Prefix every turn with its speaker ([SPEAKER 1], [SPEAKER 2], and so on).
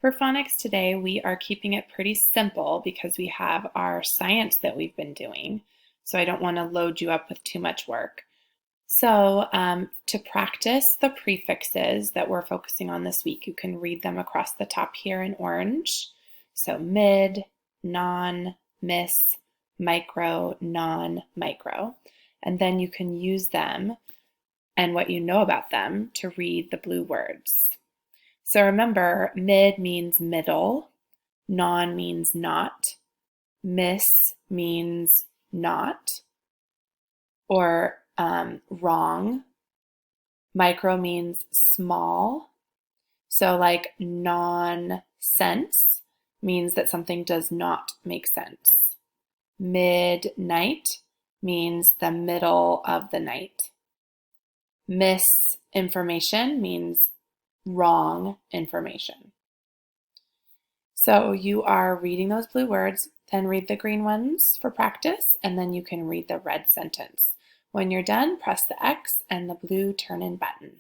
[SPEAKER 1] For phonics today, we are keeping it pretty simple because we have our science that we've been doing. So I don't want to load you up with too much work. So to practice the prefixes that we're focusing on this week, you can read them across the top here in orange. So mid, non, miss, micro, non, micro. And then you can use them and what you know about them to read the blue words. So remember, mid means middle, non means not, miss means not or wrong, micro means small. So like nonsense means that something does not make sense. Midnight means the middle of the night. Misinformation means wrong information. So you are reading those blue words, then read the green ones for practice, and then you can read the red sentence. When you're done, press the X and the blue turn-in button.